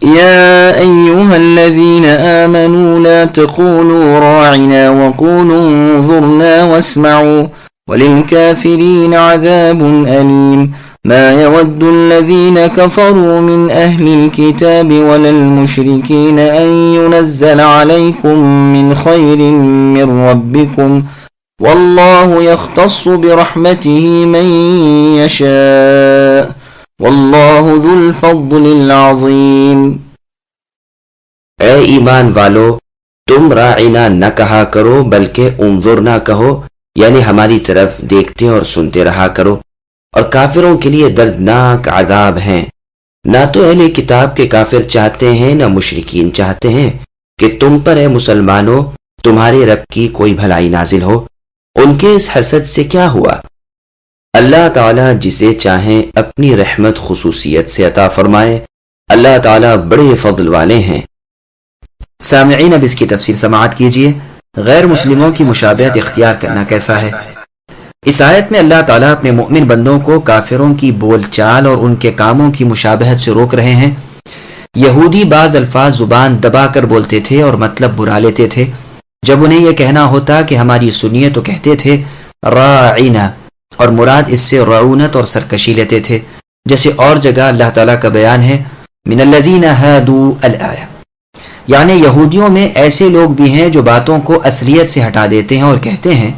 يا أيها الذين آمنوا لا تقولوا راعنا وقولوا انظرنا واسمعوا وللكافرين عذاب أليم ما يود الذين كفروا من أهل الكتاب ولا المشركين أن ينزل عليكم من خير من ربكم والله يختص برحمته من يشاء واللہ ذو الفضل العظیم۔ اے ایمان والو، تم راعنا نہ کہا کرو بلکہ انظرنا کہو، یعنی ہماری طرف دیکھتے اور سنتے رہا کرو، اور کافروں کے لیے دردناک عذاب ہیں۔ نہ تو اہل کتاب کے کافر چاہتے ہیں نہ مشرکین چاہتے ہیں کہ تم پر اے مسلمانوں تمہارے رب کی کوئی بھلائی نازل ہو۔ ان کے اس حسد سے کیا ہوا؟ اللہ تعالیٰ جسے چاہیں اپنی رحمت خصوصیت سے عطا فرمائے، اللہ تعالیٰ بڑے فضل والے ہیں۔ سامعین، اب اس کی تفصیل سماعت کیجیے، غیر مسلموں کی مشابہت اختیار کرنا کیسا ہے۔ اس آیت میں اللہ تعالیٰ اپنے مؤمن بندوں کو کافروں کی بول چال اور ان کے کاموں کی مشابہت سے روک رہے ہیں۔ یہودی بعض الفاظ زبان دبا کر بولتے تھے اور مطلب برا لیتے تھے۔ جب انہیں یہ کہنا ہوتا کہ ہماری سنیے تو کہتے تھے راعنا، اور مراد اس سے رعونت اور سرکشی لیتے تھے، جیسے اور جگہ اللہ تعالیٰ کا بیان ہے من الذین ہادوا الآیہ، یعنی یہودیوں میں ایسے لوگ بھی ہیں جو باتوں کو اصلیت سے ہٹا دیتے ہیں اور کہتے ہیں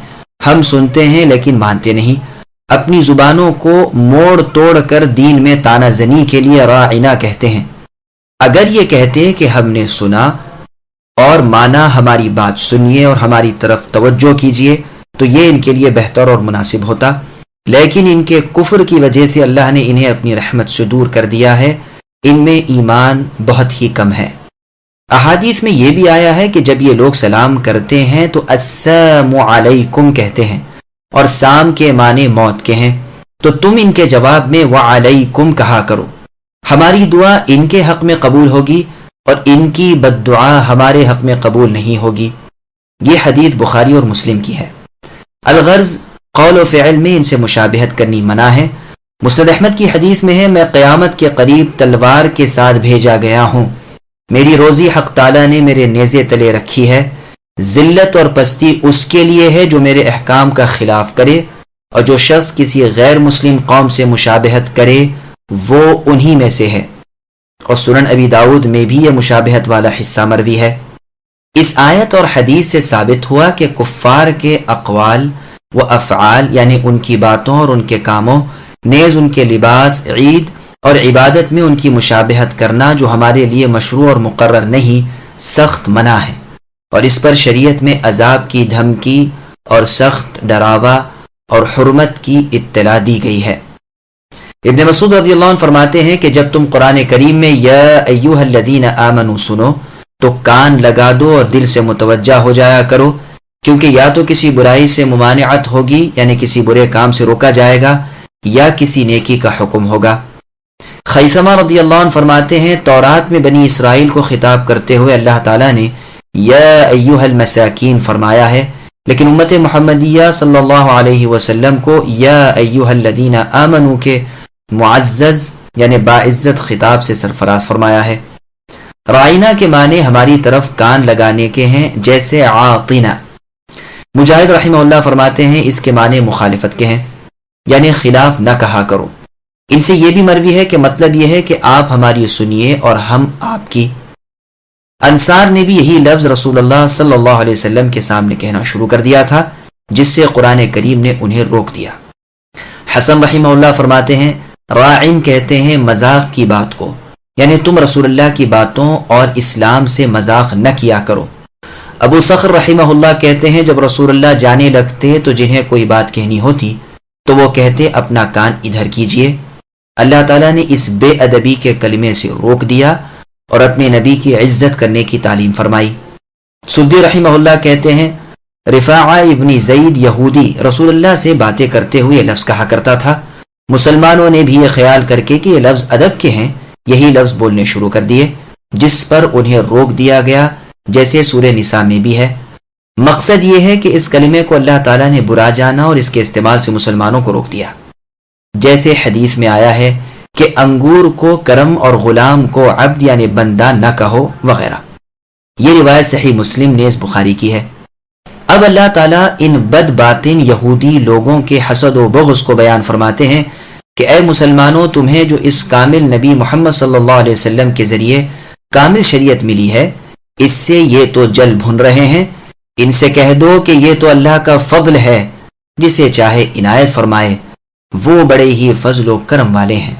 ہم سنتے ہیں لیکن مانتے نہیں، اپنی زبانوں کو موڑ توڑ کر دین میں تانا زنی کے لیے راعنا کہتے ہیں۔ اگر یہ کہتے کہ ہم نے سنا اور مانا، ہماری بات سنیے اور ہماری طرف توجہ کیجیے، تو یہ ان کے لیے بہتر اور مناسب ہوتا، لیکن ان کے کفر کی وجہ سے اللہ نے انہیں اپنی رحمت سے دور کر دیا ہے۔ ان میں ایمان بہت ہی کم ہے۔ احادیث میں یہ بھی آیا ہے کہ جب یہ لوگ سلام کرتے ہیں تو السلام علیکم کہتے ہیں، اور سام کے معنی موت کے ہیں، تو تم ان کے جواب میں وعلیکم کہا کرو۔ ہماری دعا ان کے حق میں قبول ہوگی اور ان کی بد دعا ہمارے حق میں قبول نہیں ہوگی۔ یہ حدیث بخاری اور مسلم کی ہے۔ الغرض قول و فعل میں ان سے مشابہت کرنی منع ہے۔ مسند احمد کی حدیث میں ہے میں قیامت کے قریب تلوار کے ساتھ بھیجا گیا ہوں، میری روزی حق تعالیٰ نے میرے نیزے تلے رکھی ہے، ذلت اور پستی اس کے لیے ہے جو میرے احکام کا خلاف کرے، اور جو شخص کسی غیر مسلم قوم سے مشابہت کرے وہ انہی میں سے ہے۔ اور سنن ابی داؤد میں بھی یہ مشابہت والا حصہ مروی ہے۔ اس آیت اور حدیث سے ثابت ہوا کہ کفار کے اقوال و افعال، یعنی ان کی باتوں اور ان کے کاموں، نیز ان کے لباس، عید اور عبادت میں ان کی مشابہت کرنا جو ہمارے لیے مشروع اور مقرر نہیں، سخت منع ہے، اور اس پر شریعت میں عذاب کی دھمکی اور سخت ڈراوا اور حرمت کی اطلاع دی گئی ہے۔ ابن مسعود رضی اللہ عنہ فرماتے ہیں کہ جب تم قرآن کریم میں یا ایھا الذین آمنوا سنو تو کان لگا دو اور دل سے متوجہ ہو جایا کرو، کیونکہ یا تو کسی برائی سے ممانعت ہوگی، یعنی کسی برے کام سے روکا جائے گا، یا کسی نیکی کا حکم ہوگا۔ خیثمہ رضی اللہ عنہ فرماتے ہیں تورات میں بنی اسرائیل کو خطاب کرتے ہوئے اللہ تعالیٰ نے یا ایھا المساکین فرمایا ہے، لیکن امت محمدیہ صلی اللہ علیہ وسلم کو یا ایھا الذین آمنوا کے معزز یعنی باعزت خطاب سے سرفراز فرمایا ہے۔ رائنا کے معنی ہماری طرف کان لگانے کے ہیں، جیسے عاطنا۔ مجاہد رحمہ اللہ فرماتے ہیں اس کے معنی مخالفت کے ہیں، یعنی خلاف نہ کہا کرو۔ ان سے یہ بھی مروی ہے کہ مطلب یہ ہے کہ آپ ہماری سنیے اور ہم آپ کی۔ انصار نے بھی یہی لفظ رسول اللہ صلی اللہ علیہ وسلم کے سامنے کہنا شروع کر دیا تھا، جس سے قرآن کریم نے انہیں روک دیا۔ حسن رحمہ اللہ فرماتے ہیں راعن کہتے ہیں مذاق کی بات کو، یعنی تم رسول اللہ کی باتوں اور اسلام سے مذاق نہ کیا کرو۔ ابو صخر رحمہ اللہ کہتے ہیں جب رسول اللہ جانے لگتے تو جنہیں کوئی بات کہنی ہوتی تو وہ کہتے اپنا کان ادھر کیجئے۔ اللہ تعالیٰ نے اس بے ادبی کے کلمے سے روک دیا اور اپنے نبی کی عزت کرنے کی تعلیم فرمائی۔ سدی رحمہ اللہ کہتے ہیں رفاعہ ابن زید یہودی رسول اللہ سے باتیں کرتے ہوئے لفظ کہا کرتا تھا، مسلمانوں نے بھی یہ خیال کر کے کہ یہ لفظ ادب کے ہیں یہی لفظ بولنے شروع کر دیے، جس پر انہیں روک دیا گیا، جیسے سورہ نساء میں بھی ہے۔ مقصد یہ ہے کہ اس کلمے کو اللہ تعالیٰ نے برا جانا اور اس کے استعمال سے مسلمانوں کو روک دیا، جیسے حدیث میں آیا ہے کہ انگور کو کرم اور غلام کو عبد یعنی بندہ نہ کہو وغیرہ. یہ روایت صحیح مسلم نیز بخاری کی ہے. اب اللہ تعالیٰ ان بد باطن یہودی لوگوں کے حسد و بغض کو بیان فرماتے ہیں کہ اے مسلمانوں، تمہیں جو اس کامل نبی محمد صلی اللہ علیہ وسلم کے ذریعے کامل شریعت ملی ہے، اس سے یہ تو جل بھن رہے ہیں. ان سے کہہ دو کہ یہ تو اللہ کا فضل ہے، جسے چاہے عنایت فرمائے، وہ بڑے ہی فضل و کرم والے ہیں.